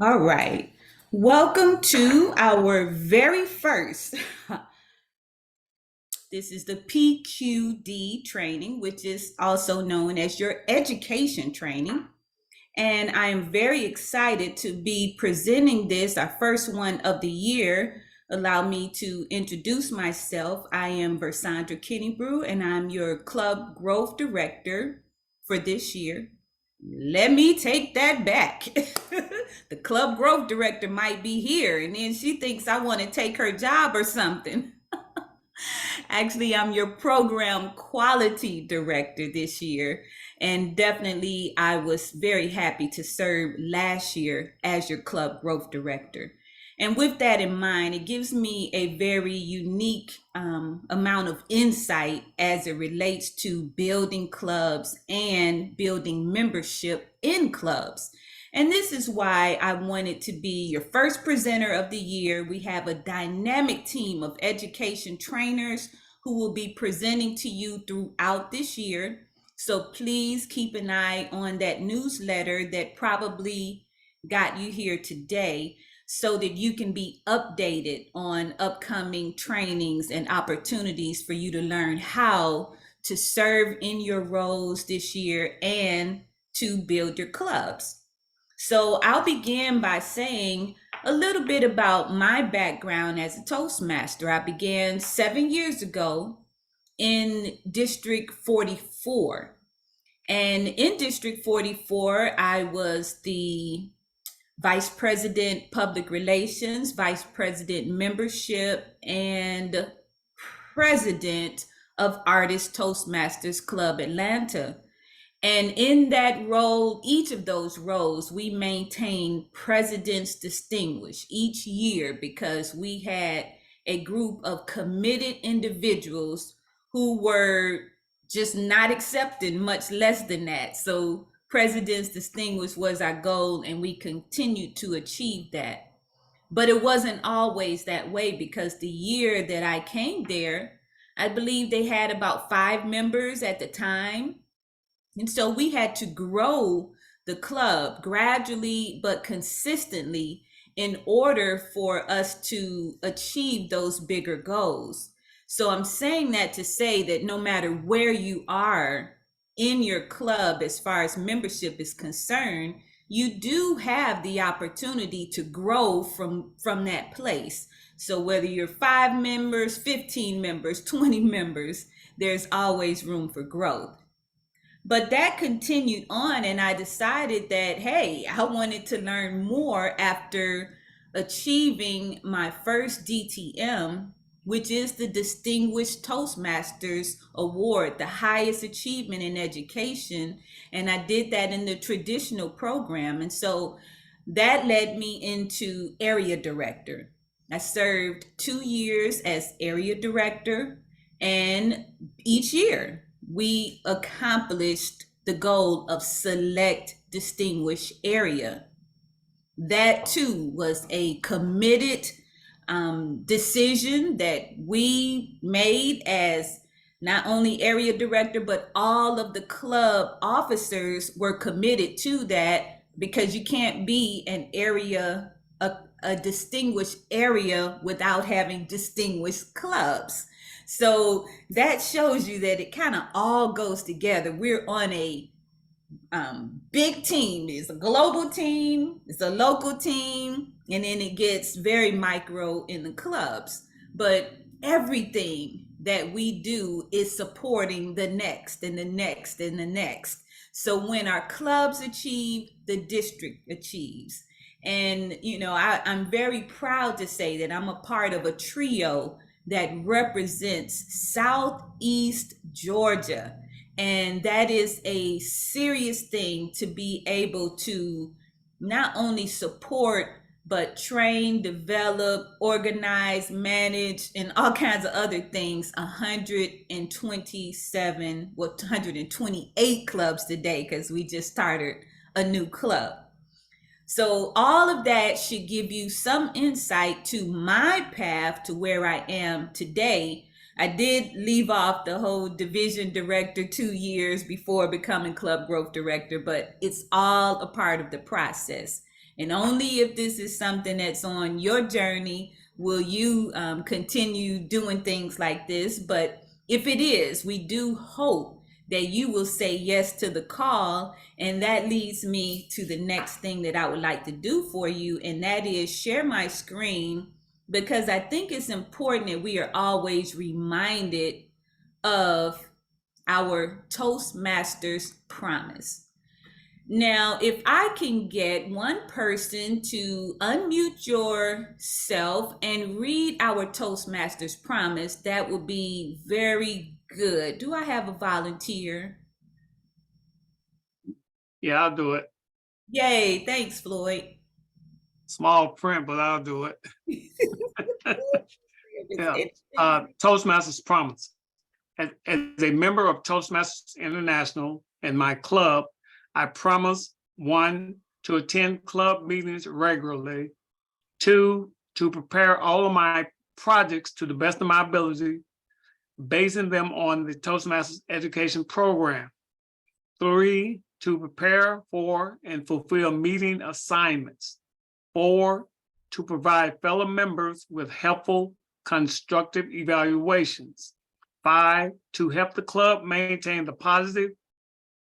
All right. Welcome to our very first. This is the PQD training, which is also known as your education training. And I am very excited to be presenting this, our first one of the year. Allow me to introduce myself. I am Versandra Kennebrew, and I'm your Club Growth Director for this year. Let me take that back. The Club Growth Director might be here, and then she thinks I want to take her job or something. Actually, I'm your program quality director this year. And definitely, I was very happy to serve last year as your club growth director. And with that in mind, it gives me a very unique amount of insight as it relates to building clubs and building membership in clubs. And this is why I wanted to be your first presenter of the year. We have a dynamic team of education trainers who will be presenting to you throughout this year. So please keep an eye on that newsletter that probably got you here today so that you can be updated on upcoming trainings and opportunities for you to learn how to serve in your roles this year and to build your clubs. So I'll begin by saying a little bit about my background as a Toastmaster. I began 7 years ago in District 44. And in District 44, I was the Vice President Public Relations, Vice President Membership, and President of Artist Toastmasters Club Atlanta. And in that role, each of those roles, we maintain President's Distinguished each year because we had a group of committed individuals who were just not accepting much less than that. So President's Distinguished was our goal, and we continued to achieve that. But it wasn't always that way because the year that I came there, I believe they had about 5 members at the time, and so we had to grow the club gradually but consistently in order for us to achieve those bigger goals. So I'm saying that to say that no matter where you are in your club as far as membership is concerned, you do have the opportunity to grow from that place. So whether you're 5 members, 15 members, 20 members, there's always room for growth. But that continued on, and I decided that, hey, I wanted to learn more after achieving my first DTM, which is the Distinguished Toastmasters Award, the highest achievement in education. And I did that in the traditional program. And so that led me into area director. I served 2 years as area director, and each year we accomplished the goal of select distinguished area. That too was a committed decision that we made as not only area director, but all of the club officers were committed to that because you can't be an area, a distinguished area without having distinguished clubs. So that shows you that it kind of all goes together. We're on a big team. It's a global team, it's a local team, and then it gets very micro in the clubs. But everything that we do is supporting the next and the next and the next. So when our clubs achieve, the district achieves. And, I'm very proud to say that I'm a part of a trio that represents Southeast Georgia. And that is a serious thing to be able to not only support, but train, develop, organize, manage, and all kinds of other things. 127, 128 clubs today, because we just started a new club. So all of that should give you some insight to my path to where I am today. I did leave off the whole division director 2 years before becoming club growth director, but it's all a part of the process. And only if this is something that's on your journey will you continue doing things like this. But if it is, we do hope that you will say yes to the call. And that leads me to the next thing that I would like to do for you, and that is share my screen, because I think it's important that we are always reminded of our Toastmasters promise. Now, if I can get one person to unmute yourself and read our Toastmasters promise, that would be very good. Do I have a volunteer? Yeah, I'll do it. Yay, thanks, Floyd. Small print, but I'll do it. Yeah. Toastmasters promise. As a member of Toastmasters International and my club, I promise: 1, to attend club meetings regularly; 2, to prepare all of my projects to the best of my ability, basing them on the Toastmasters education program; 3, to prepare for and fulfill meeting assignments; 4, to provide fellow members with helpful, constructive evaluations; 5, to help the club maintain the positive,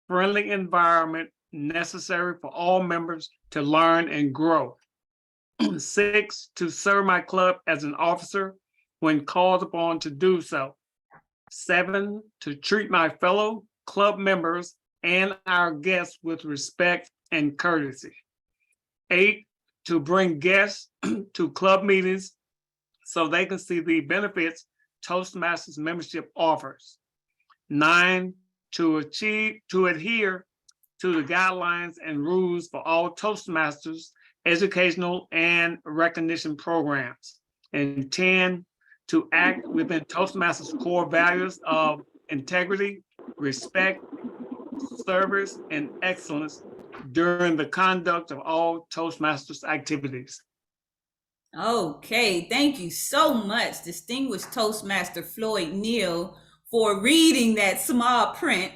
friendly environment necessary for all members to learn and grow; 6, to serve my club as an officer when called upon to do so; 7, to treat my fellow club members and our guests with respect and courtesy; 8, to bring guests to club meetings so they can see the benefits Toastmasters membership offers; 9, to adhere to the guidelines and rules for all Toastmasters educational and recognition programs; and 10, to act within Toastmasters core values of integrity, respect, service, and excellence during the conduct of all Toastmasters activities. Okay, thank you so much, distinguished Toastmaster Floyd Neal, for reading that small print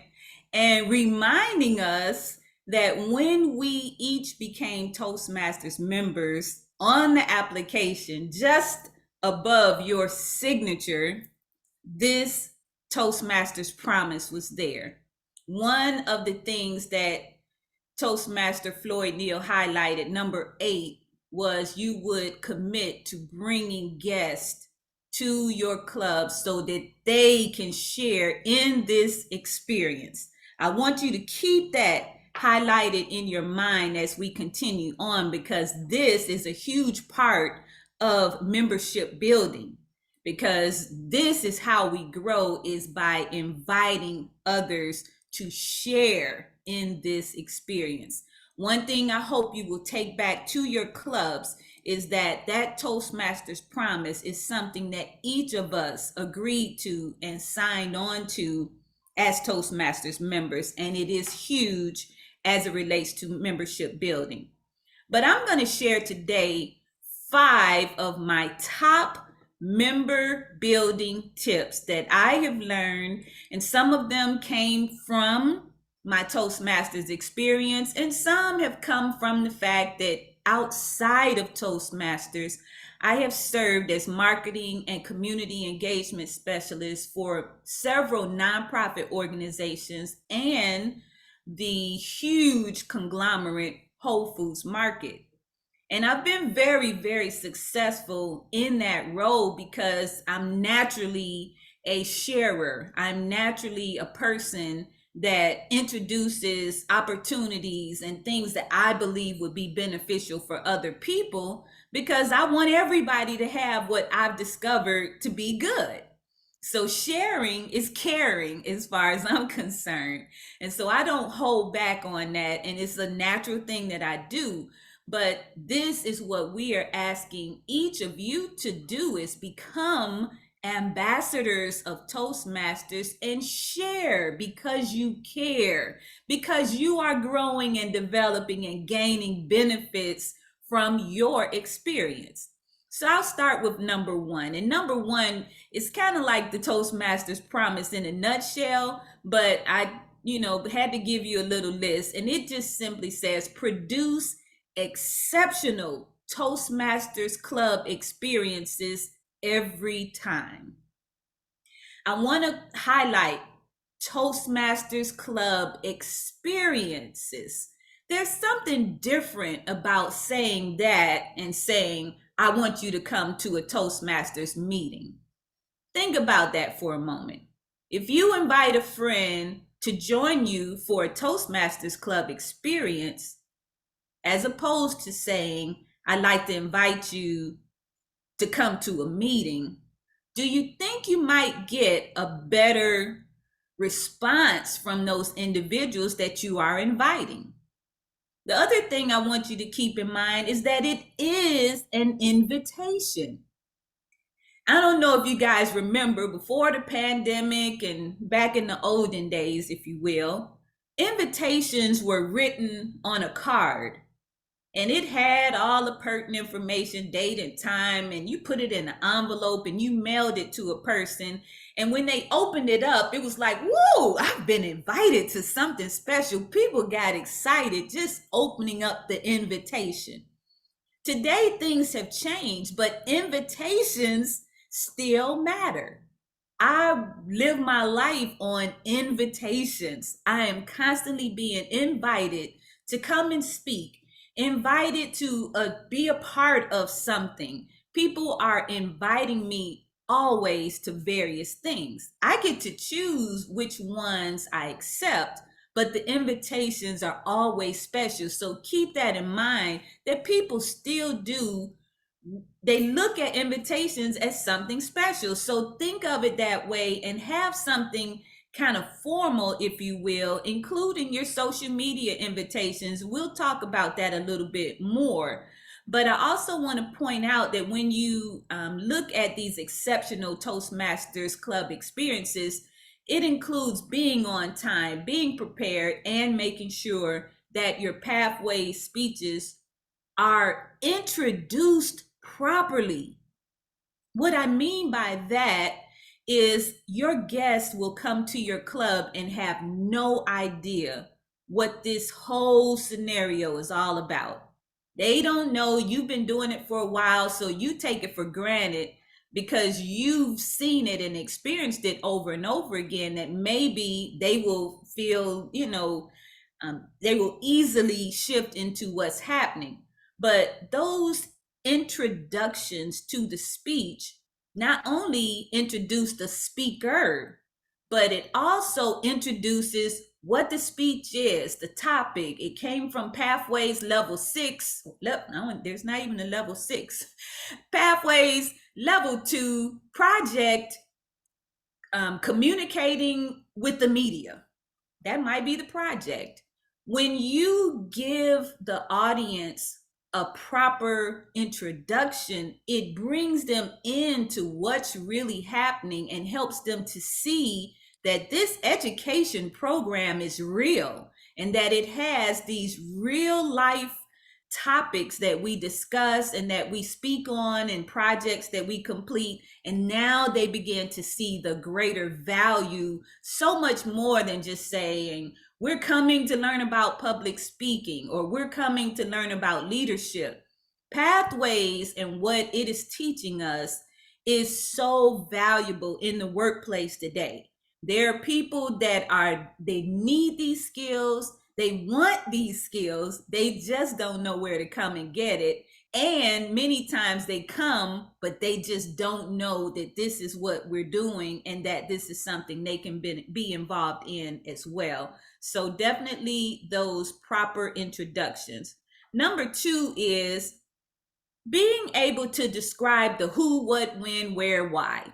and reminding us that when we each became Toastmasters members, on the application, just above your signature, this Toastmasters promise was there. One of the things that Toastmaster Floyd Neal highlighted, number 8, was you would commit to bringing guests to your club so that they can share in this experience. I want you to keep that highlighted in your mind as we continue on, because this is a huge part of membership building, because this is how we grow, is by inviting others to share in this experience. One thing I hope you will take back to your clubs is that Toastmasters promise is something that each of us agreed to and signed on to as Toastmasters members, and it is huge as it relates to membership building. But I'm going to share today 5 of my top member building tips that I have learned, and some of them came from my Toastmasters experience, and some have come from the fact that outside of Toastmasters, I have served as marketing and community engagement specialist for several nonprofit organizations and the huge conglomerate Whole Foods Market. And I've been very, very successful in that role because I'm naturally a sharer. I'm naturally a person that introduces opportunities and things that I believe would be beneficial for other people, because I want everybody to have what I've discovered to be good. So sharing is caring as far as I'm concerned. And so I don't hold back on that. And it's a natural thing that I do. But this is what we are asking each of you to do, is become ambassadors of Toastmasters and share, because you care, because you are growing and developing and gaining benefits from your experience. So I'll start with number 1. And number 1 is kind of like the Toastmasters promise in a nutshell, but I had to give you a little list. And it just simply says, produce exceptional Toastmasters Club experiences every time. I want to highlight Toastmasters Club experiences. There's something different about saying that and saying, I want you to come to a Toastmasters meeting. Think about that for a moment. If you invite a friend to join you for a Toastmasters Club experience, as opposed to saying, I'd like to invite you to come to a meeting, do you think you might get a better response from those individuals that you are inviting? The other thing I want you to keep in mind is that it is an invitation. I don't know if you guys remember before the pandemic and back in the olden days, if you will, invitations were written on a card and it had all the pertinent information, date and time, and you put it in an envelope and you mailed it to a person. And when they opened it up, it was like, whoa, I've been invited to something special. People got excited just opening up the invitation. Today, things have changed, but invitations still matter. I live my life on invitations. I am constantly being invited to come and speak, invited to be a part of something. People are inviting me always to various things. I get to choose which ones I accept, but the invitations are always special. So keep that in mind that people still do. They look at invitations as something special. So think of it that way and have something kind of formal, if you will, including your social media invitations. We'll talk about that a little bit more. But I also want to point out that when you look at these exceptional Toastmasters Club experiences, it includes being on time, being prepared, and making sure that your pathway speeches are introduced properly. What I mean by that is your guests will come to your club and have no idea what this whole scenario is all about. They don't know. You've been doing it for a while, so you take it for granted because you've seen it and experienced it over and over again, that maybe they will feel, they will easily shift into what's happening. But those introductions to the speech not only introduce the speaker, but it also introduces what the speech is, the topic. It came from Pathways Level 6. No, there's not even a Level 6. Pathways Level 2 project, communicating with the media. That might be the project. When you give the audience a proper introduction, it brings them into what's really happening and helps them to see that this education program is real and that it has these real life topics that we discuss and that we speak on and projects that we complete. And now they begin to see the greater value, so much more than just saying, we're coming to learn about public speaking or we're coming to learn about leadership. Pathways and what it is teaching us is so valuable in the workplace today. There are people that they need these skills. They want these skills. They just don't know where to come and get it. And many times they come, but they just don't know that this is what we're doing and that this is something they can be involved in as well. So definitely those proper introductions. Number 2 is being able to describe the who, what, when, where, why.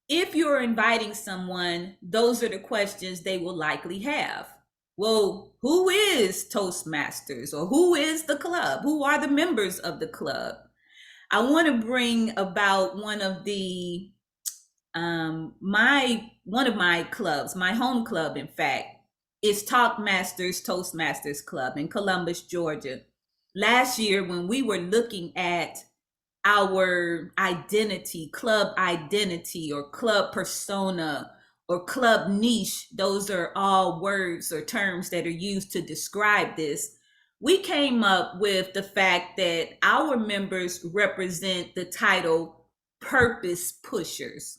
If you're inviting someone, those are the questions they will likely have. Well, who is Toastmasters, or who is the club? Who are the members of the club? I want to bring about one of my clubs, my home club, in fact, is Talkmasters Toastmasters Club in Columbus, Georgia. Last year, when we were looking at our identity, club identity, or club persona, or club niche, those are all words or terms that are used to describe this. we came up with the fact that our members represent the title purpose pushers.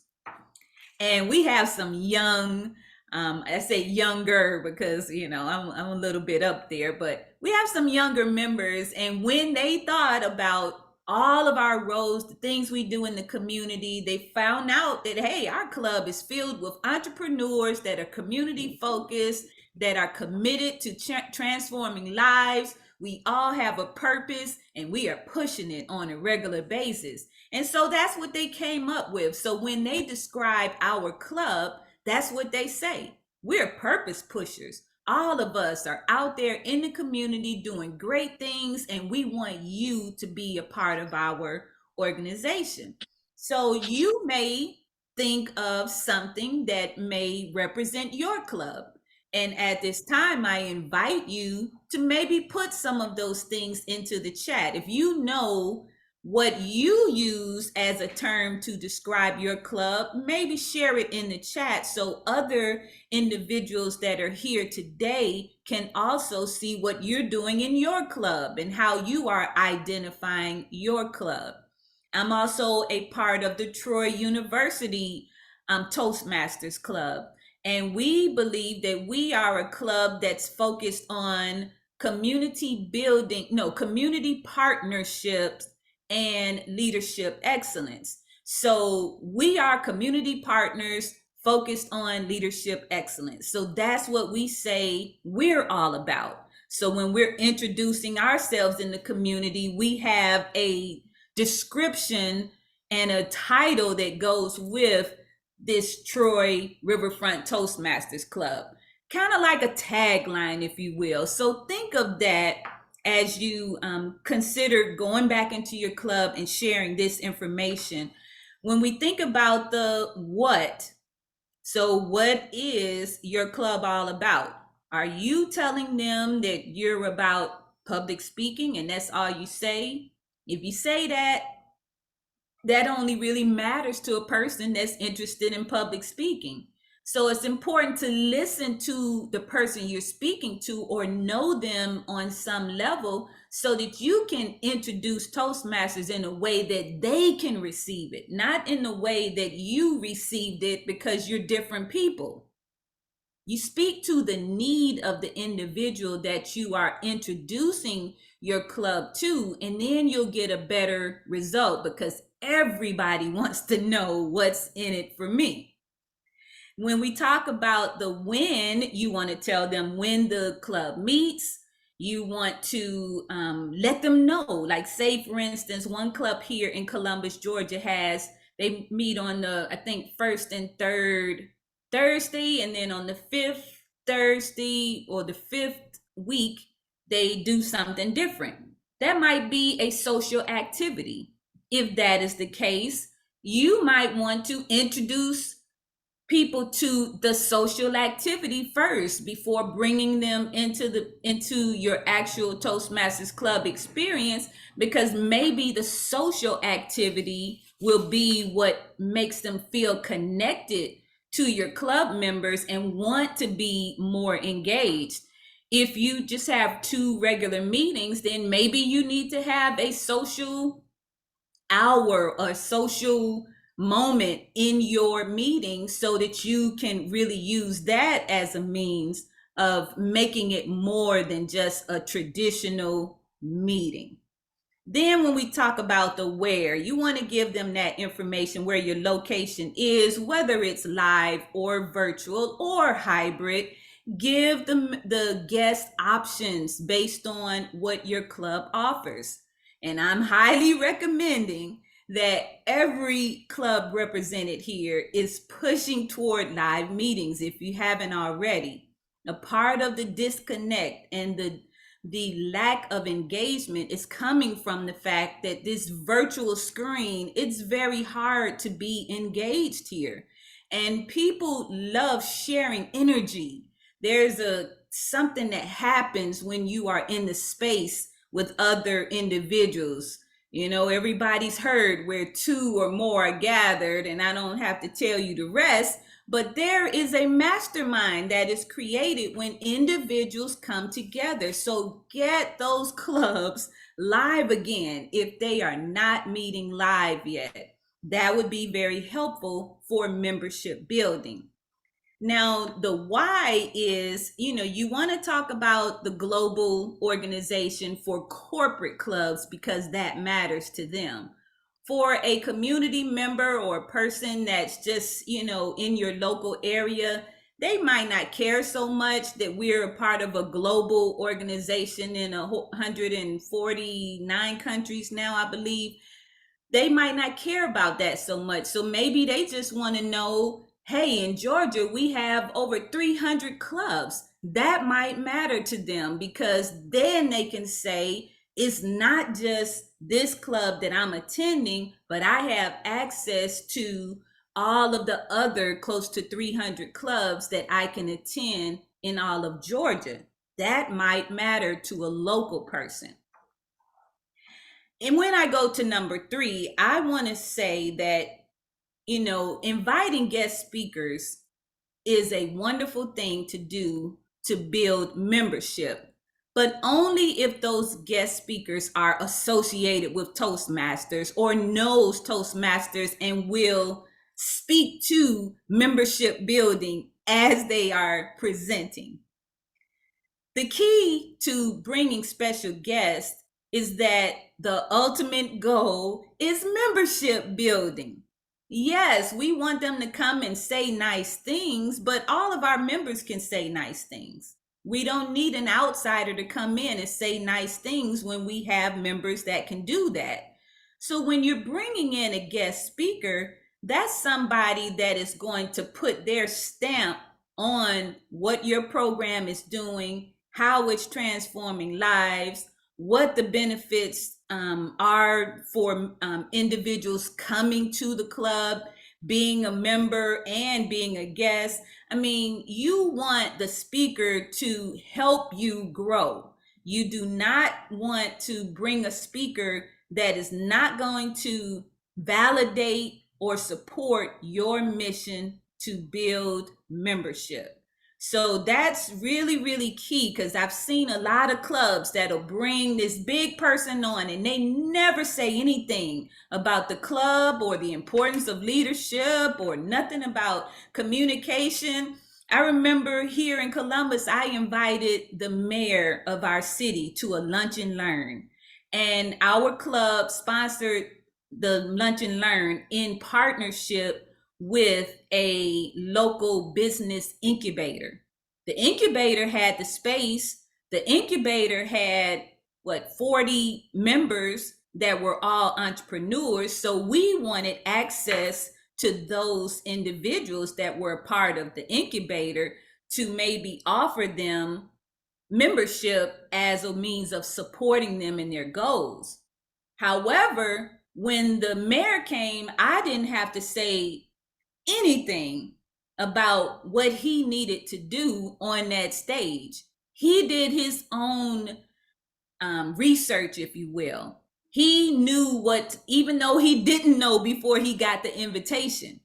And we have some young, I say younger because, I'm a little bit up there, but we have some younger members. And when they thought about all of our roles, the things we do in the community, they found out that, hey, our club is filled with entrepreneurs that are community focused, that are committed to transforming lives. We all have a purpose and we are pushing it on a regular basis. And so that's what they came up with. So when they describe our club, that's what they say. We're purpose pushers. All of us are out there in the community doing great things, and we want you to be a part of our organization. So you may think of something that may represent your club. And at this time, I invite you to maybe put some of those things into the chat. If you know what you use as a term to describe your club, maybe share it in the chat so other individuals that are here today can also see what you're doing in your club and how you are identifying your club. I'm also a part of the Troy University Toastmasters Club. And we believe that we are a club that's focused on community building, no, community partnerships and leadership excellence. So we are community partners focused on leadership excellence. So that's what we say we're all about. So when we're introducing ourselves in the community, we have a description and a title that goes with this Troy Riverfront Toastmasters Club, kind of like a tagline, if you will. So think of that as you consider going back into your club and sharing this information. When we think about the what, so what is your club all about? Are you telling them that you're about public speaking and that's all you say? If you say that, that only really matters to a person that's interested in public speaking. So it's important to listen to the person you're speaking to or know them on some level so that you can introduce Toastmasters in a way that they can receive it, not in the way that you received it because you're different people. You speak to the need of the individual that you are introducing your club to, and then you'll get a better result because everybody wants to know what's in it for me. When we talk about the when, you want to tell them when the club meets. You want to let them know, like say for instance, one club here in Columbus, Georgia they meet on the, I think, first and third Thursday, and then on the fifth Thursday or the fifth week, they do something different. That might be a social activity. If that is the case, you might want to introduce people to the social activity first before bringing them into your actual Toastmasters Club experience, because maybe the social activity will be what makes them feel connected to your club members and want to be more engaged. If you just have two regular meetings, then maybe you need to have a social hour or social moment in your meeting so that you can really use that as a means of making it more than just a traditional meeting. Then when we talk about the where, you want to give them that information where your location is, whether it's live or virtual or hybrid. Give them the guest options based on what your club offers. And I'm highly recommending that every club represented here is pushing toward live meetings if you haven't already. A part of the disconnect and the lack of engagement is coming from the fact that this virtual screen, it's very hard to be engaged here. And people love sharing energy. There's something that happens when you are in the space with other individuals. Everybody's heard where two or more are gathered, and I don't have to tell you the rest, But there is a mastermind that is created when individuals come together. So get those clubs live again if they are not meeting live yet. That would be very helpful for membership building. Now, the why is, you want to talk about the global organization for corporate clubs because that matters to them. For a community member or a person that's just, in your local area, they might not care so much that we're a part of a global organization in 149 countries now, I believe. They might not care about that so much. So maybe they just want to know, hey, in Georgia, we have over 300 clubs. That might matter to them because then they can say, it's not just this club that I'm attending, but I have access to all of the other close to 300 clubs that I can attend in all of Georgia. That might matter to a local person. And when I go to number 3, I want to say that, inviting guest speakers is a wonderful thing to do to build membership, but only if those guest speakers are associated with Toastmasters or knows Toastmasters and will speak to membership building as they are presenting. The key to bringing special guests is that the ultimate goal is membership building. Yes, we want them to come and say nice things, but all of our members can say nice things. We don't need an outsider to come in and say nice things when we have members that can do that. So when you're bringing in a guest speaker, that's somebody that is going to put their stamp on what your program is doing, how it's transforming lives, what the benefits are for individuals coming to the club, being a member and being a guest. I mean, you want the speaker to help you grow. You do not want to bring a speaker that is not going to validate or support your mission to build membership. So that's really, really key because I've seen a lot of clubs that'll bring this big person on and they never say anything about the club or the importance of leadership or nothing about communication. I remember here in Columbus, I invited the mayor of our city to a lunch and learn, and our club sponsored the lunch and learn in partnership with a local business incubator. The incubator had the space. The incubator had 40 members that were all entrepreneurs. So we wanted access to those individuals that were a part of the incubator to maybe offer them membership as a means of supporting them in their goals. However, when the mayor came, I didn't have to say anything about what he needed to do on that stage. He did his own research, if you will. He knew what, even though he didn't know before he got the invitation.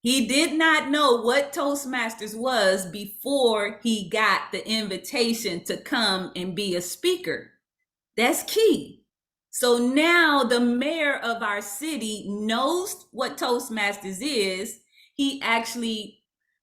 He did not know what Toastmasters was before he got the invitation to come and be a speaker. That's key. So now the mayor of our city knows what Toastmasters is. He actually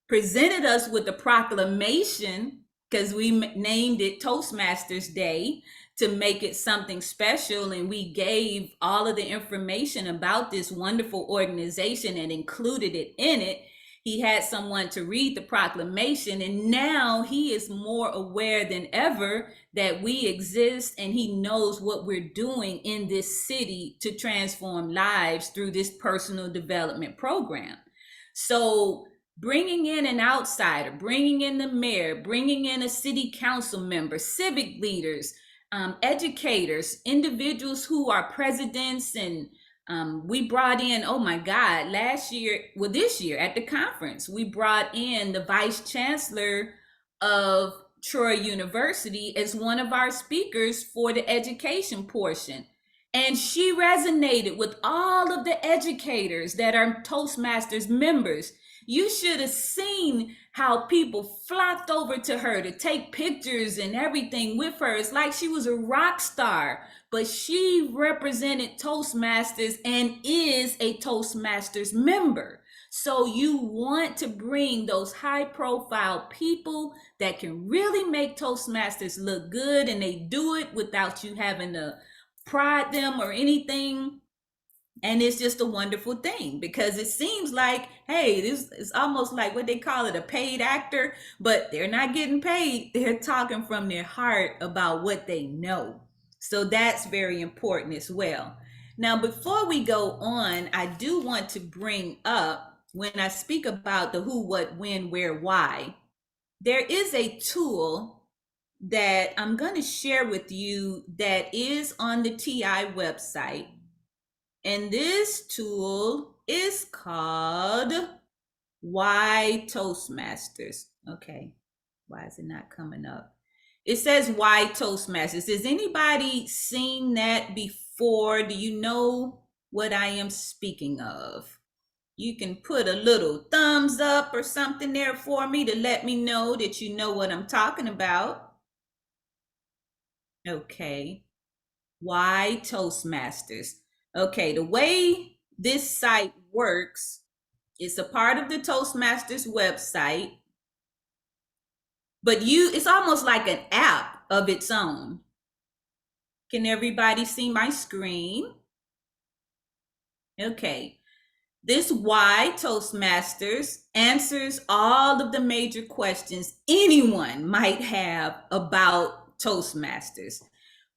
presented us with a proclamation because we named it Toastmasters Day to make it something special. And we gave all of the information about this wonderful organization and included it in it. He had someone to read the proclamation, and now he is more aware than ever that we exist, and he knows what we're doing in this city to transform lives through this personal development program. So bringing in an outsider, bringing in the mayor, bringing in a city council member, civic leaders, educators, individuals who are presidents, and we brought in, oh my God, this year at the conference, we brought in the vice chancellor of Troy University as one of our speakers for the education portion. And she resonated with all of the educators that are Toastmasters members. You should have seen how people flocked over to her to take pictures and everything with her. It's like she was a rock star, but she represented Toastmasters and is a Toastmasters member. So you want to bring those high profile people that can really make Toastmasters look good, and they do it without you having to prod them or anything. And it's just a wonderful thing because it seems like, hey, this is almost like what they call it, a paid actor, but they're not getting paid. They're talking from their heart about what they know. So that's very important as well. Now, before we go on, I do want to bring up, when I speak about the who, what, when, where, why, there is a tool that I'm going to share with you that is on the TI website. And this tool is called Why Toastmasters. Okay, why is it not coming up? It says Why Toastmasters. Has anybody seen that before? Do you know what I am speaking of? You can put a little thumbs up or something there for me to let me know that you know what I'm talking about. Okay, Why Toastmasters? Okay, the way this site works, it's a part of the Toastmasters website, but it's almost like an app of its own. Can everybody see my screen? Okay. This Why Toastmasters answers all of the major questions anyone might have about Toastmasters.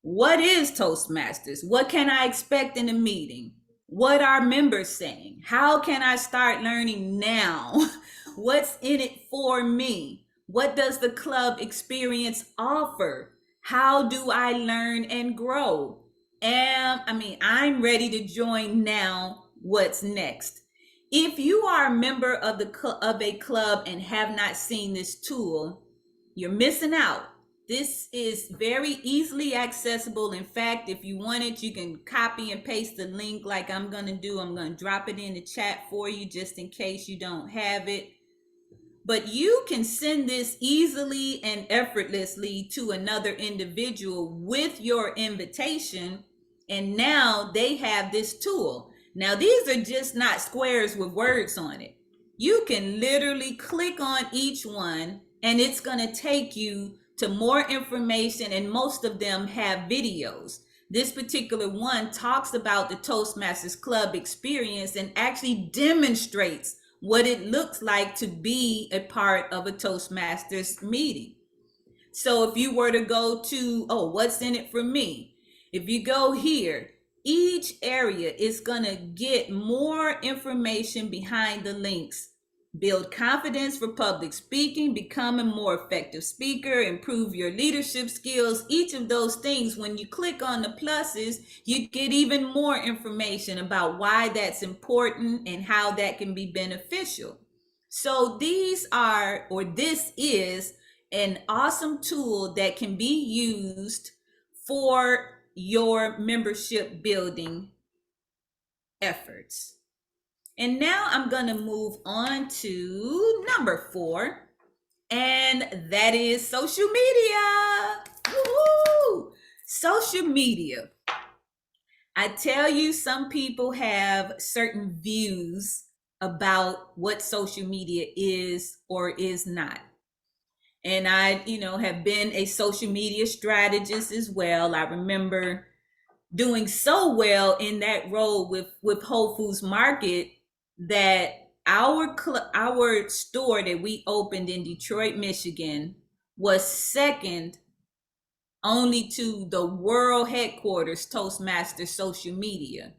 What is Toastmasters? What can I expect in a meeting? What are members saying? How can I start learning now? What's in it for me? What does the club experience offer? How do I learn and grow? I'm ready to join now. What's next? If you are a member of a club and have not seen this tool, you're missing out. This is very easily accessible. In fact, if you want it, you can copy and paste the link like I'm going to do. I'm going to drop it in the chat for you just in case you don't have it. But you can send this easily and effortlessly to another individual with your invitation. And now they have this tool. Now, these are just not squares with words on it. You can literally click on each one and it's going to take you to more information, and most of them have videos. This particular one talks about the Toastmasters Club experience and actually demonstrates what it looks like to be a part of a Toastmasters meeting. So if you were to go to, what's in it for me? If you go here, each area is going to get more information behind the links. Build confidence for public speaking, become a more effective speaker, improve your leadership skills. Each of those things, when you click on the pluses, you get even more information about why that's important and how that can be beneficial. So this is an awesome tool that can be used for your membership building efforts. And now I'm going to move on to number 4, and that is social media. Woo-hoo! Social media. I tell you, some people have certain views about what social media is or is not. And I, have been a social media strategist as well. I remember doing so well in that role with Whole Foods Market that our store that we opened in Detroit, Michigan was second only to the world headquarters Toastmasters social media.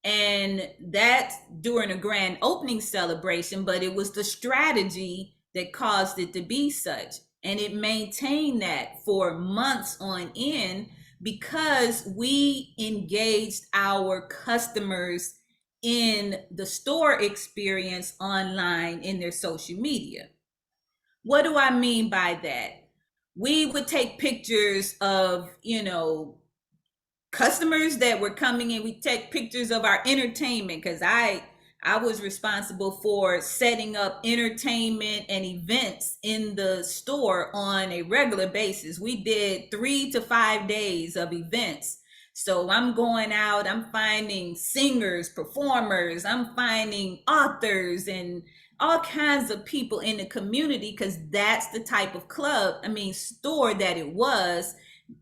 And that's during a grand opening celebration, but it was the strategy that caused it to be such. And it maintained that for months on end because we engaged our customers in the store experience online in their social media. What do I mean by that? We would take pictures of, customers that were coming in. We take pictures of our entertainment because I I was responsible for setting up entertainment and events in the store on a regular basis. We did 3 to 5 days of events. So I'm going out, I'm finding singers, performers, I'm finding authors and all kinds of people in the community, because that's the type of store that it was.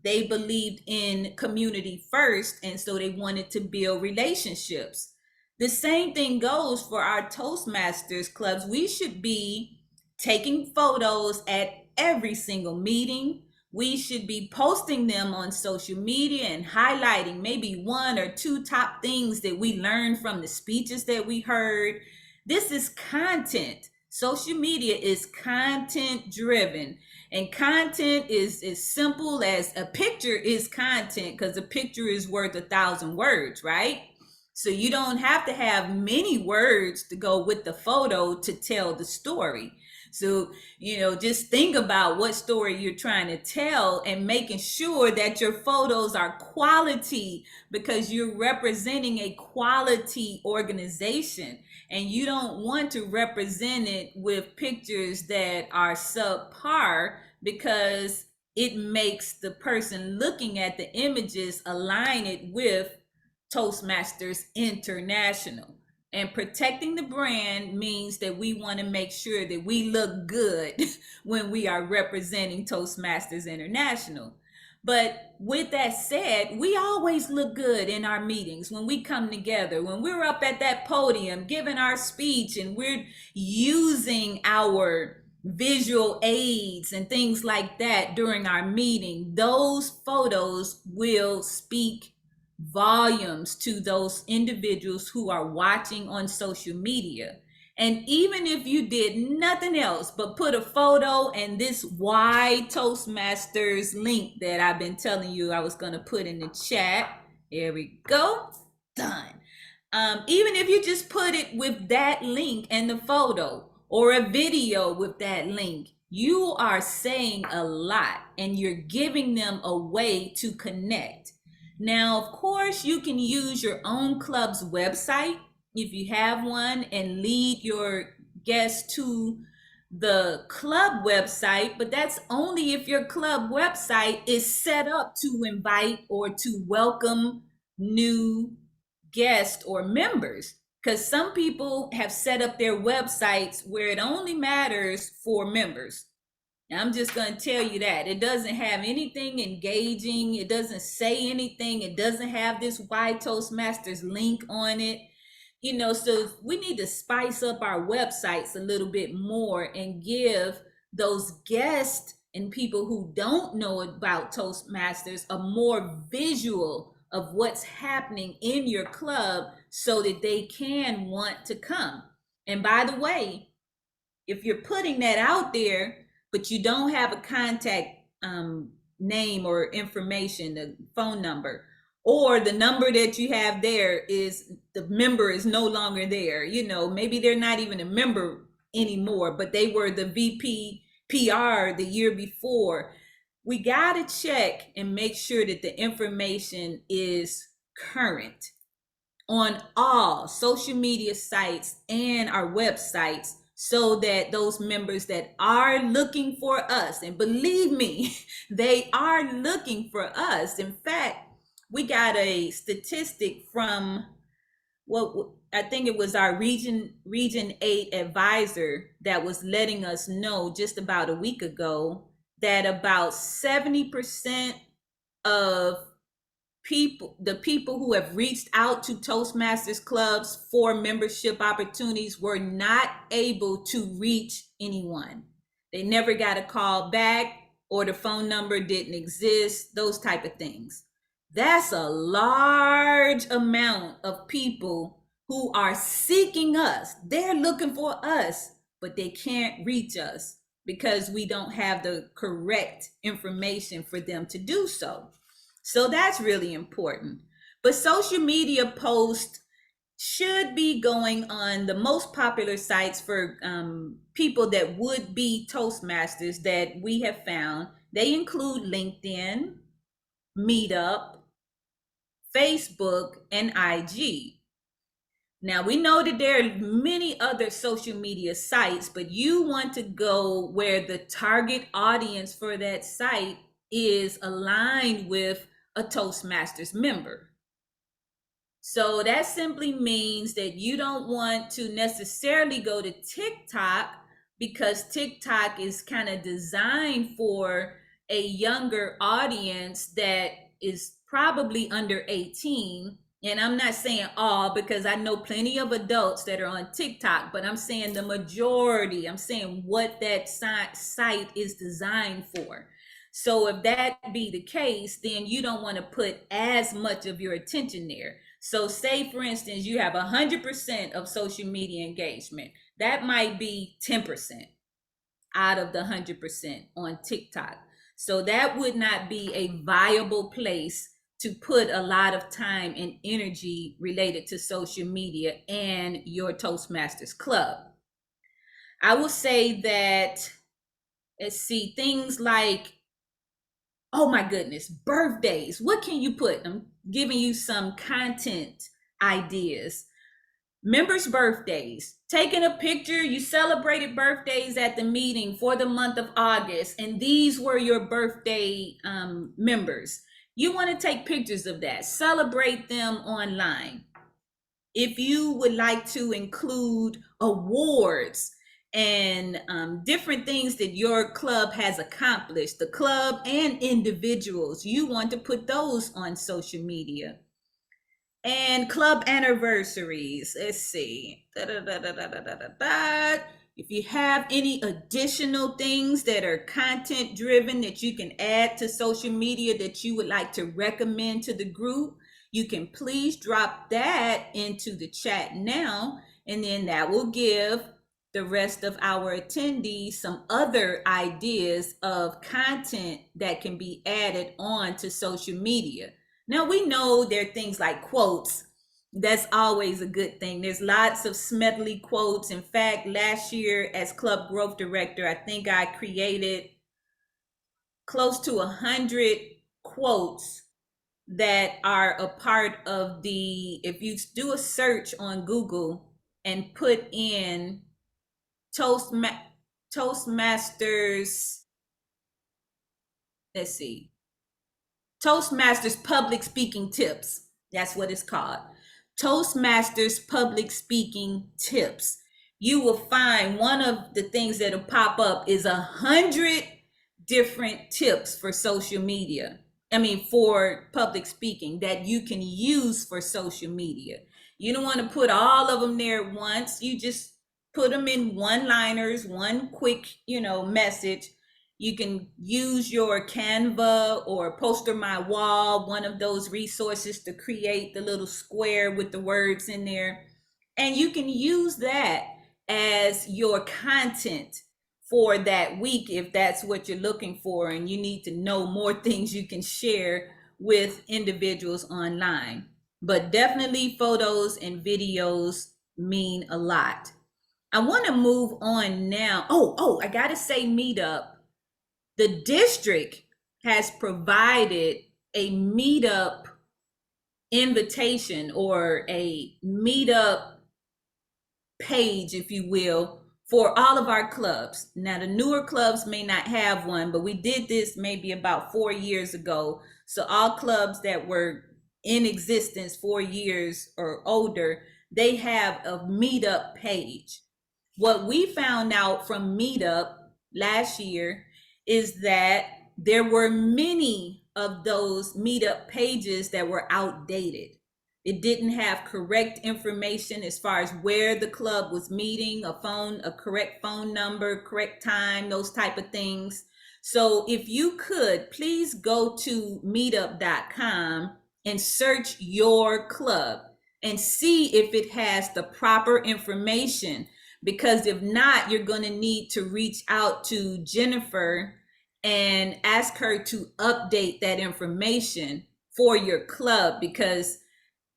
They believed in community first, and so they wanted to build relationships. The same thing goes for our Toastmasters clubs. We should be taking photos at every single meeting. We should be posting them on social media and highlighting maybe 1 or 2 top things that we learned from the speeches that we heard. This is content. Social media is content driven, and content is as simple as a picture is content, because a picture is worth 1,000 words, right? So you don't have to have many words to go with the photo to tell the story. So, just think about what story you're trying to tell and making sure that your photos are quality, because you're representing a quality organization, and you don't want to represent it with pictures that are subpar, because it makes the person looking at the images align it with Toastmasters International. And protecting the brand means that we want to make sure that we look good when we are representing Toastmasters International. But with that said, we always look good in our meetings when we come together, when we're up at that podium giving our speech and we're using our visual aids and things like that during our meeting. Those photos will speak volumes to those individuals who are watching on social media. And even if you did nothing else but put a photo and this Why Toastmasters link that I've been telling you I was going to put in the chat, here we go, done. Even if you just put it with that link and the photo, or a video with that link, you are saying a lot, and you're giving them a way to connect. Now, of course, you can use your own club's website if you have one and lead your guests to the club website, but that's only if your club website is set up to invite or to welcome new guests or members. Because some people have set up their websites where it only matters for members. I'm just going to tell you that it doesn't have anything engaging. It doesn't say anything. It doesn't have this Why Toastmasters link on it. So we need to spice up our websites a little bit more and give those guests and people who don't know about Toastmasters a more visual of what's happening in your club, so that they can want to come. And by the way, if you're putting that out there, but you don't have a contact name or information, the phone number, or the number that you have there is the member is no longer there, maybe they're not even a member anymore, but they were the VP PR the year before. We got to check and make sure that the information is current on all social media sites and our websites, so that those members that are looking for us, and believe me, they are looking for us. In fact, we got a statistic from I think it was our region 8 advisor that was letting us know just about a week ago that about 70% of the people who have reached out to Toastmasters clubs for membership opportunities were not able to reach anyone. They never got a call back, or the phone number didn't exist, those type of things. That's a large amount of people who are seeking us. They're looking for us, but they can't reach us because we don't have the correct information for them to do so. So that's really important. But social media posts should be going on the most popular sites for people that would be Toastmasters that we have found. They include LinkedIn, Meetup, Facebook, and IG. Now we know that there are many other social media sites, but you want to go where the target audience for that site is aligned with a Toastmasters member. So that simply means that you don't want to necessarily go to TikTok, because TikTok is kind of designed for a younger audience that is probably under 18. And I'm not saying all, because I know plenty of adults that are on TikTok, but I'm saying the majority. I'm saying what that site is designed for. So if that be the case, then you don't want to put as much of your attention there. So say for instance, you have 100% of social media engagement. That might be 10% out of the 100% on TikTok. So that would not be a viable place to put a lot of time and energy related to social media and your Toastmasters club. I will say that, let's see, things like, oh my goodness, birthdays. What can you put? I'm giving you some content ideas. Members' birthdays. Taking a picture, you celebrated birthdays at the meeting for the month of August, and these were your birthday members. You want to take pictures of that, celebrate them online. If you would like to include awards and different things that your club has accomplished, the club and individuals, you want to put those on social media. And club anniversaries, let's see. If you have any additional things that are content driven that you can add to social media that you would like to recommend to the group, you can please drop that into the chat now, and then that will give the rest of our attendees some other ideas of content that can be added on to social media. Now we know there are things like quotes. That's always a good thing. There's lots of Smedley quotes. In fact, last year as club growth director, I think I created close to 100 quotes that are a part of the, if you do a search on Google and put in Toastmasters, let's see, Toastmasters public speaking tips. That's what it's called. Toastmasters public speaking tips. You will find one of the things that'll pop up is 100 different tips for social media. I mean, for public speaking that you can use for social media. You don't want to put all of them there at once. You just put them in one-liners, one quick, message. You can use your Canva or Poster My Wall, one of those resources, to create the little square with the words in there. And you can use that as your content for that week if that's what you're looking for and you need to know more things you can share with individuals online. But definitely photos and videos mean a lot. I want to move on now. I got to say Meetup. The district has provided a Meetup invitation or a Meetup page, if you will, for all of our clubs. Now, the newer clubs may not have one, but we did this maybe about 4 years ago. So all clubs that were in existence 4 years or older, they have a Meetup page. What we found out from Meetup last year is that there were many of those Meetup pages that were outdated. It didn't have correct information as far as where the club was meeting, a correct phone number, correct time, those type of things. So if you could, please go to meetup.com and search your club and see if it has the proper information. Because if not, you're going to need to reach out to Jennifer and ask her to update that information for your club, because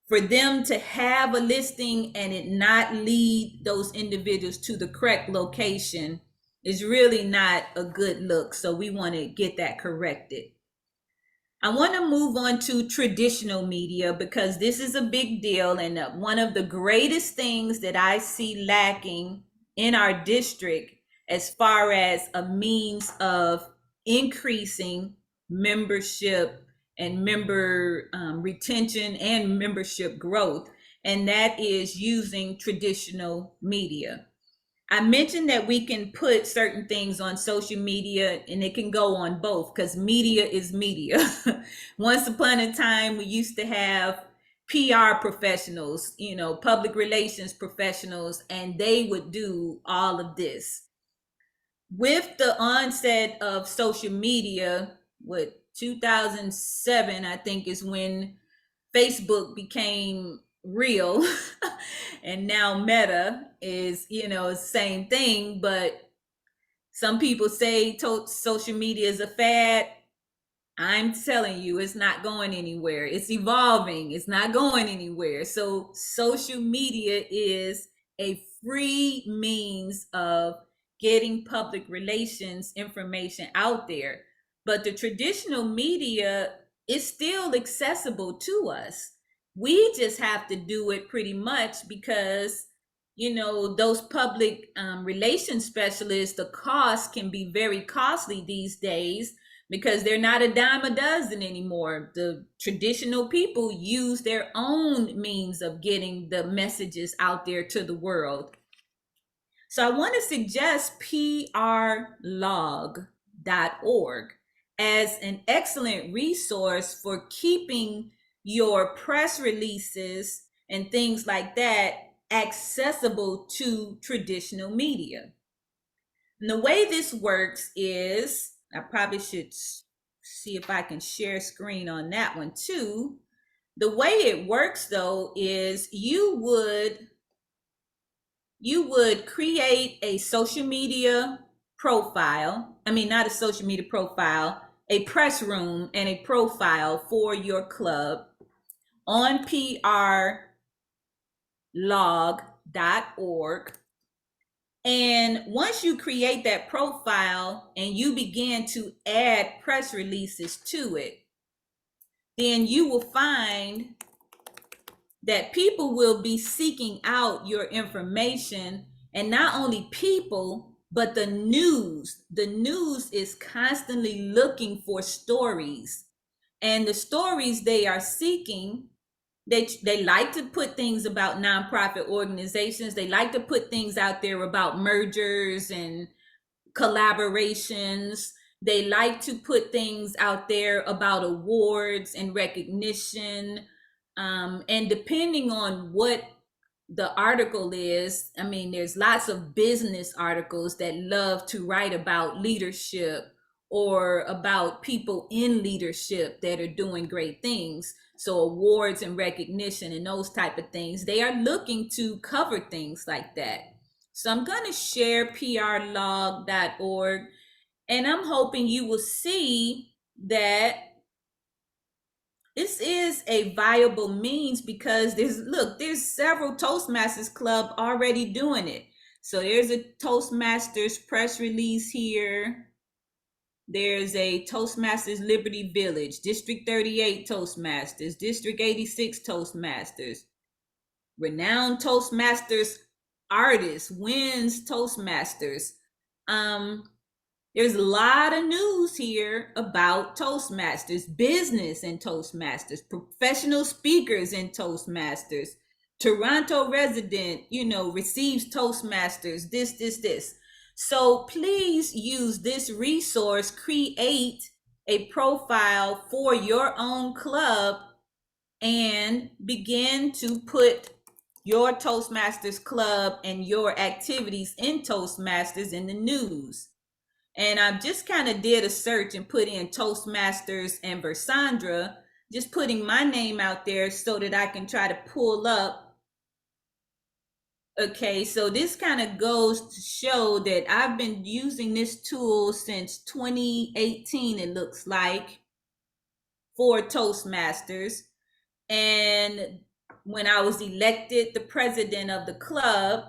for them to have a listing and it not lead those individuals to the correct location is really not a good look. So we want to get that corrected. I want to move on to traditional media because this is a big deal. And one of the greatest things that I see lacking in our district, as far as a means of increasing membership and member retention and membership growth, and that is using traditional media. I mentioned that we can put certain things on social media and it can go on both because media is media. Once upon a time, we used to have PR professionals, public relations professionals, and they would do all of this. With the onset of social media, what 2007, I think, is when Facebook became real. And now Meta is, same thing, but some people say social media is a fad. I'm telling you, it's not going anywhere. It's evolving. It's not going anywhere. So social media is a free means of getting public relations information out there. But the traditional media is still accessible to us. We just have to do it pretty much because, those public relations specialists, the cost can be very costly these days because they're not a dime a dozen anymore. The traditional people use their own means of getting the messages out there to the world. So I want to suggest prlog.org as an excellent resource for keeping your press releases and things like that accessible to traditional media. And the way this works is, I probably should see if I can share screen on that one too. The way it works though is you would create a social media profile. I mean, not a social media profile, a press room and a profile for your club on prlog.org. And once you create that profile and you begin to add press releases to it, then you will find that people will be seeking out your information. And not only people, but the news. The news is constantly looking for stories. And the stories they are seeking, they like to put things about nonprofit organizations. They like to put things out there about mergers and collaborations. They like to put things out there about awards and recognition. And depending on what the article is, I mean, there's lots of business articles that love to write about leadership or about people in leadership that are doing great things. So awards and recognition and those type of things, they are looking to cover things like that. So I'm going to share prlog.org, and I'm hoping you will see that this is a viable means because there's several Toastmasters Club already doing it. So there's a Toastmasters press release here. There's a Toastmasters Liberty Village, District 38 Toastmasters, District 86 Toastmasters, renowned Toastmasters artist wins Toastmasters. There's a lot of news here about Toastmasters, business in Toastmasters, professional speakers in Toastmasters. Toronto resident, receives Toastmasters, this. So please use this resource, create a profile for your own club and begin to put your Toastmasters club and your activities in Toastmasters in the news. And I just kind of did a search and put in Toastmasters and Versandra, just putting my name out there so that I can try to pull up. Okay, so this kind of goes to show that I've been using this tool since 2018, it looks like, for Toastmasters. And when I was elected the president of the club,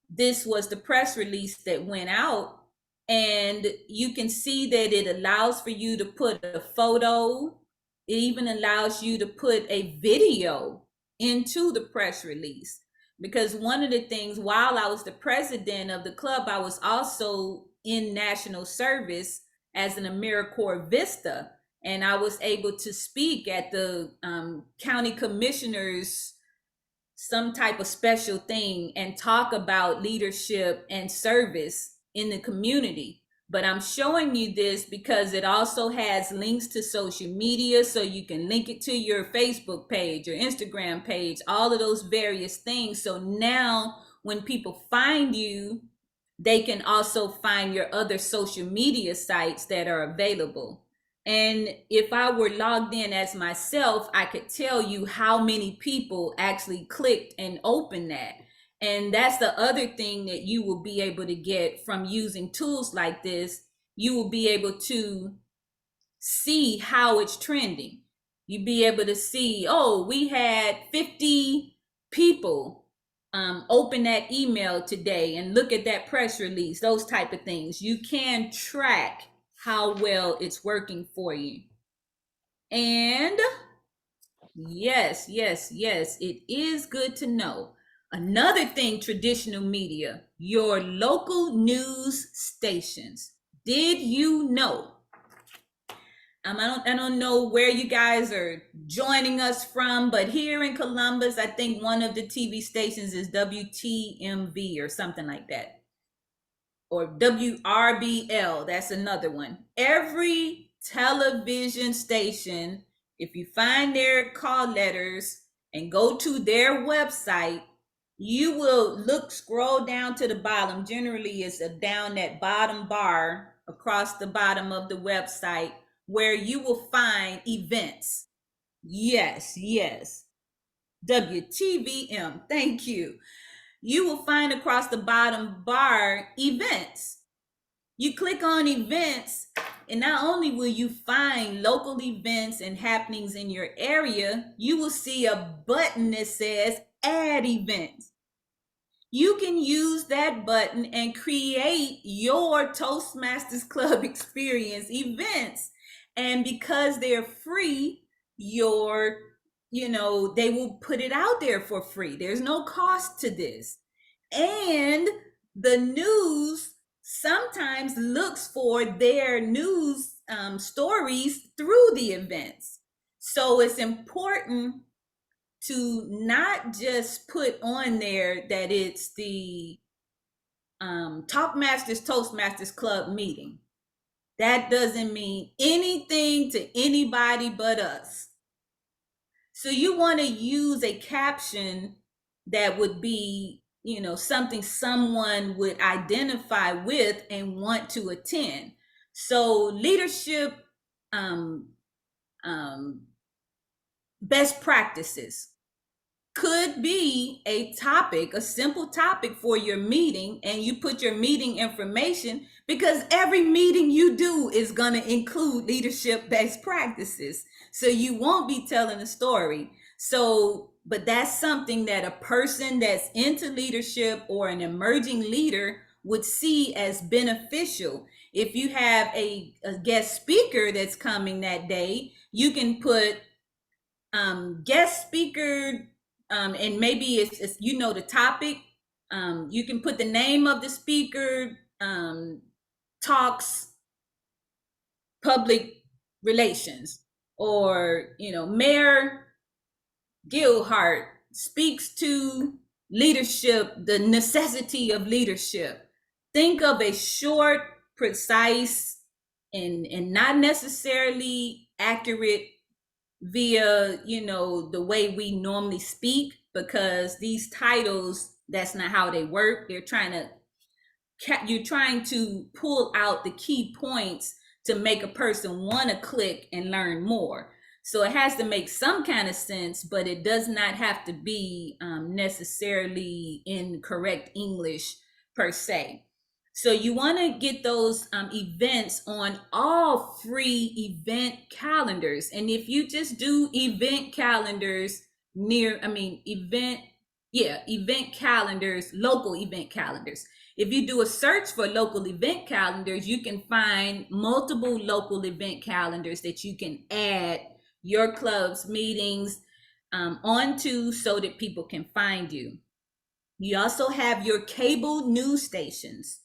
this was the press release that went out. And you can see that it allows for you to put a photo It even allows you to put a video into the press release. Because one of the things, while I was the president of the club, I was also in national service as an AmeriCorps Vista. And I was able to speak at the county commissioners, some type of special thing, and talk about leadership and service in the community. But I'm showing you this because it also has links to social media, so you can link it to your Facebook page, your Instagram page, all of those various things. So now when people find you, they can also find your other social media sites that are available. And if I were logged in as myself, I could tell you how many people actually clicked and opened that. And that's the other thing that you will be able to get from using tools like this. You will be able to see how it's trending. You'll be able to see, oh, we had 50 people open that email today and look at that press release, those type of things. You can track how well it's working for you. And yes, it is good to know. Another thing, traditional media, your local news stations. Did you know? I don't know where you guys are joining us from, but here in Columbus, I think one of the TV stations is WTMV or something like that. Or WRBL, that's another one. Every television station, if you find their call letters and go to their website, you will scroll down to the bottom. Generally, it's down that bottom bar across the bottom of the website where you will find events. Yes. WTVM, thank you. You will find across the bottom bar events. You click on events, and not only will you find local events and happenings in your area, you will see a button that says add events. You can use that button and create your Toastmasters Club experience events. And because they're free, they will put it out there for free. There's no cost to this. And the news sometimes looks for their news stories through the events. So it's important to not just put on there that it's the Talkmasters Toastmasters Club meeting. That doesn't mean anything to anybody but us. So you want to use a caption that would be, something someone would identify with and want to attend. So leadership best practices could be a topic, a simple topic for your meeting, and you put your meeting information, because every meeting you do is going to include leadership best practices. So you won't be telling a story. But that's something that a person that's into leadership or an emerging leader would see as beneficial. If you have a guest speaker that's coming that day, you can put guest speaker, and maybe it's the topic. You can put the name of the speaker, talks public relations, or Mayor Gilhart speaks to leadership, the necessity of leadership. Think of a short, precise, and not necessarily accurate via the way we normally speak, because these titles, that's not how they work. You're trying to pull out the key points to make a person want to click and learn more. So it has to make some kind of sense, but it does not have to be necessarily in correct English per se. So you want to get those events on all free event calendars. And if you just do event calendars event calendars, local event calendars. If you do a search for local event calendars, you can find multiple local event calendars that you can add your club's meetings onto so that people can find you. You also have your cable news stations.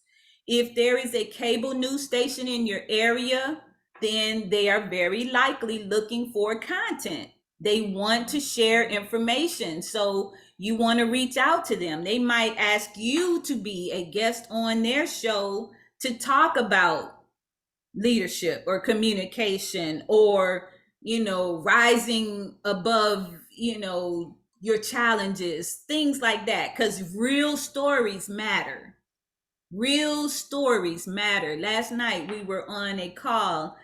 If there is a cable news station in your area, then they are very likely looking for content. They want to share information. So you want to reach out to them. They might ask you to be a guest on their show to talk about leadership or communication or, rising above, your challenges, things like that, because real stories matter. Real stories matter. Last night we were on a call,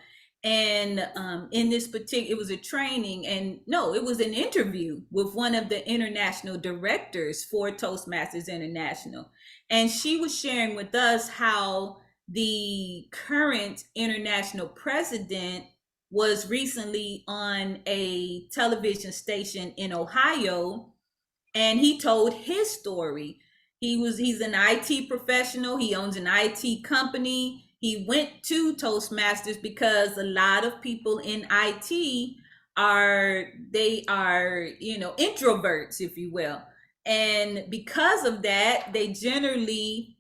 and in this particular, it was a training, and no, it was an interview with one of the international directors for Toastmasters International. And she was sharing with us how the current international president was recently on a television station in Ohio, and he told his story. He's an IT professional. He owns an IT company. He went to Toastmasters because a lot of people in IT are introverts, if you will. And because of that, they generally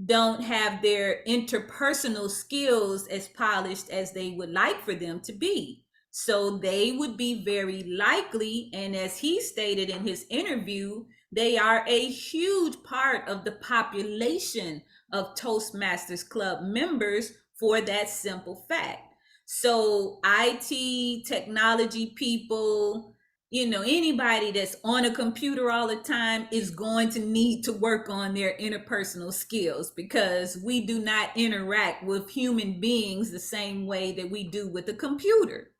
don't have their interpersonal skills as polished as they would like for them to be. So they would be very likely, and as he stated in his interview, they are a huge part of the population of Toastmasters Club members for that simple fact. So IT, technology people, anybody that's on a computer all the time is going to need to work on their interpersonal skills, because we do not interact with human beings the same way that we do with a computer.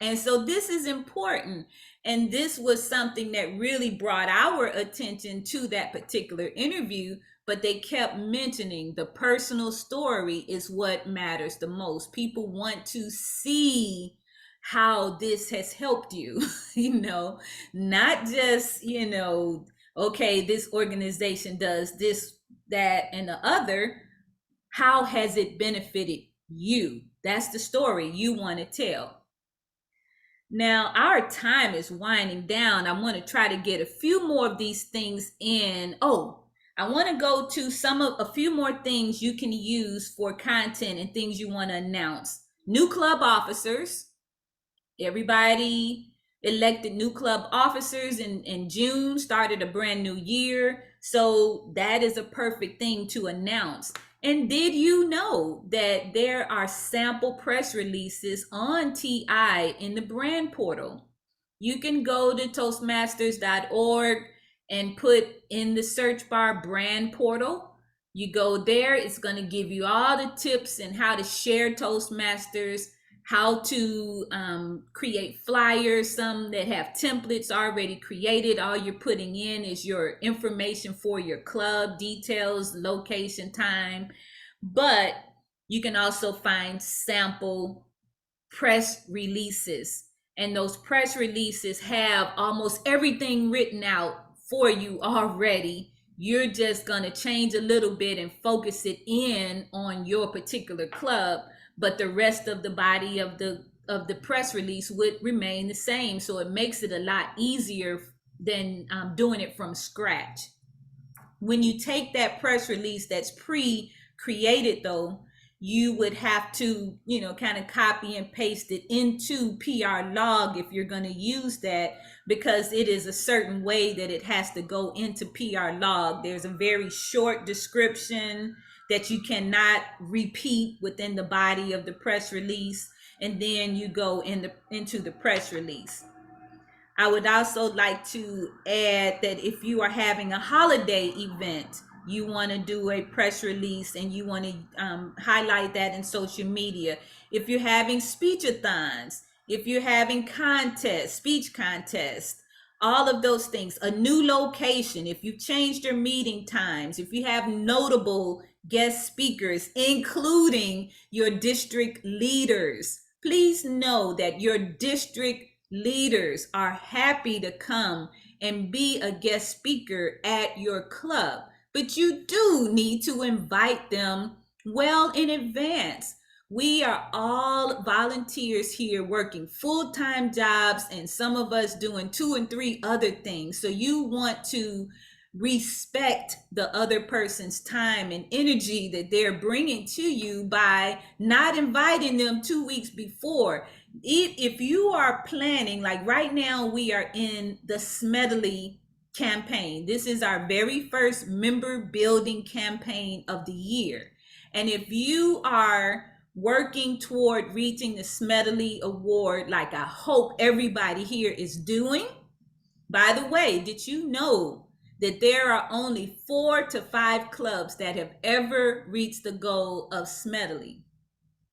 And so this is important. And this was something that really brought our attention to that particular interview. But they kept mentioning the personal story is what matters the most. People want to see how this has helped you, not just, okay, this organization does this, that, and the other. How has it benefited you? That's the story you want to tell. Now, our time is winding down. I want to try to get a few more of these things in. Oh, I want to go to a few more things you can use for content and things you want to announce. New club officers. Everybody elected new club officers in June, started a brand new year. So that is a perfect thing to announce. And did you know that there are sample press releases on TI in the brand portal? You can go to Toastmasters.org and put in the search bar brand portal. You go there, it's going to give you all the tips and how to share Toastmasters, how to create flyers, some that have templates already created. All you're putting in is your information for your club, details, location, time. But you can also find sample press releases. And those press releases have almost everything written out for you already. You're just going to change a little bit and focus it in on your particular club, but the rest of the body of the press release would remain the same. So it makes it a lot easier than doing it from scratch. When you take that press release that's pre-created, though, you would have to, kind of copy and paste it into PR Log if you're going to use that, because it is a certain way that it has to go into PR Log. There's a very short description that you cannot repeat within the body of the press release, and then you go into the press release. I would also like to add that if you are having a holiday event, you want to do a press release and you want to highlight that in social media. If you're having speechathons, if you're having contests, speech contests, all of those things, a new location, if you've changed your meeting times, if you have notable guest speakers, including your district leaders, please know that your district leaders are happy to come and be a guest speaker at your club. But you do need to invite them well in advance. We are all volunteers here working full-time jobs, and some of us doing 2 and 3 other things. So you want to respect the other person's time and energy that they're bringing to you by not inviting them 2 weeks before. If you are planning, like right now, we are in the Smedley campaign. This is our very first member building campaign of the year. And if you are working toward reaching the Smedley Award, like I hope everybody here is doing. By the way, did you know that there are only 4 to 5 clubs that have ever reached the goal of Smedley,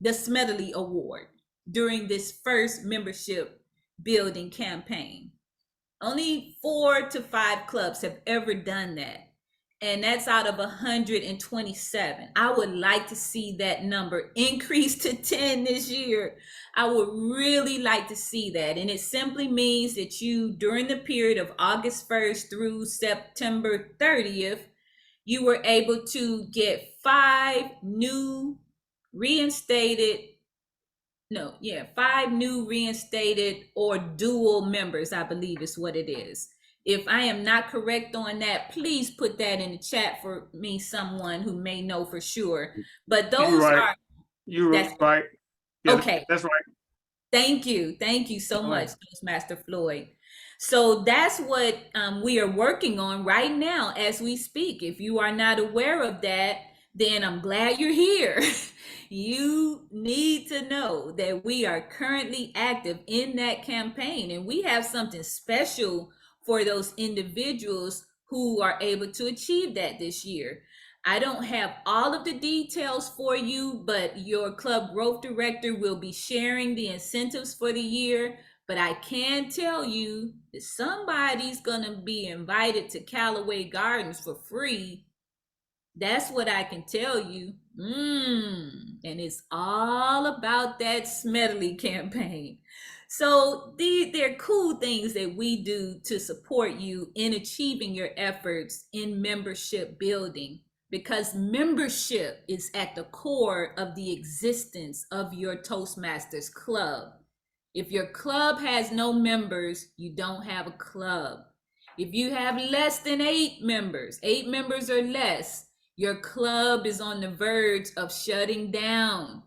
the Smedley Award, during this first membership building campaign? Only 4 to 5 clubs have ever done that. And that's out of 127. I would like to see that number increase to 10 this year. I would really like to see that. And it simply means that you, during the period of August 1st through September 30th, you were able to get 5 new reinstated, 5 new reinstated or dual members, I believe is what it is. If I am not correct on that, please put that in the chat for me, someone who may know for sure. But those are, you're right. Yeah, okay. That's right. Thank you so much, Toastmaster Floyd. So that's what we are working on right now as we speak. If you are not aware of that, then I'm glad you're here. You need to know that we are currently active in that campaign, and we have something special for those individuals who are able to achieve that this year. I don't have all of the details for you, but your club growth director will be sharing the incentives for the year. But I can tell you that somebody's gonna be invited to Callaway Gardens for free. That's what I can tell you. And it's all about that Smedley campaign. So they're cool things that we do to support you in achieving your efforts in membership building, because membership is at the core of the existence of your Toastmasters club. If your club has no members, you don't have a club. If you have less than 8 members or less, your club is on the verge of shutting down.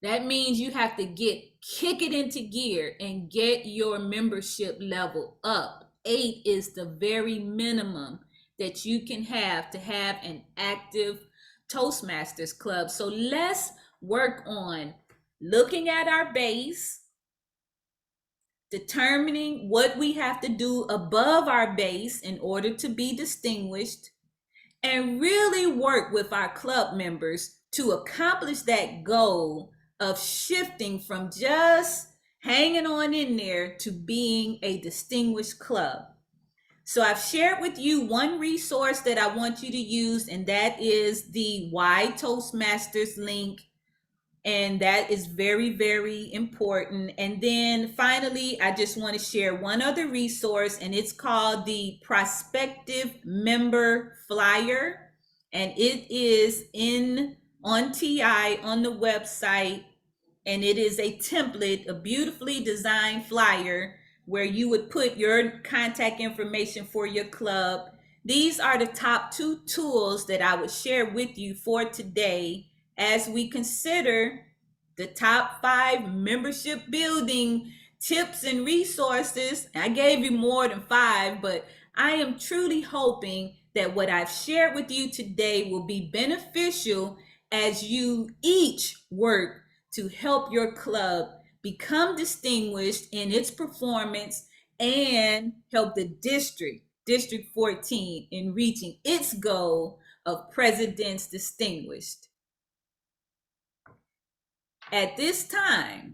That means you have to kick it into gear and get your membership level up. 8 is the very minimum that you can have to have an active Toastmasters club. So let's work on looking at our base, determining what we have to do above our base in order to be distinguished, and really work with our club members to accomplish that goal of shifting from just hanging on in there to being a distinguished club. So I've shared with you one resource that I want you to use, and that is the Why Toastmasters link. And that is very, very important. And then finally, I just want to share one other resource, and it's called the Prospective Member Flyer. And it is on TI on the website. And it is a template, a beautifully designed flyer where you would put your contact information for your club. These are the top 2 tools that I would share with you for today as we consider the top 5 membership building tips and resources. I gave you more than 5, but I am truly hoping that what I've shared with you today will be beneficial as you each work to help your club become distinguished in its performance and help the District 14, in reaching its goal of President's Distinguished. At this time,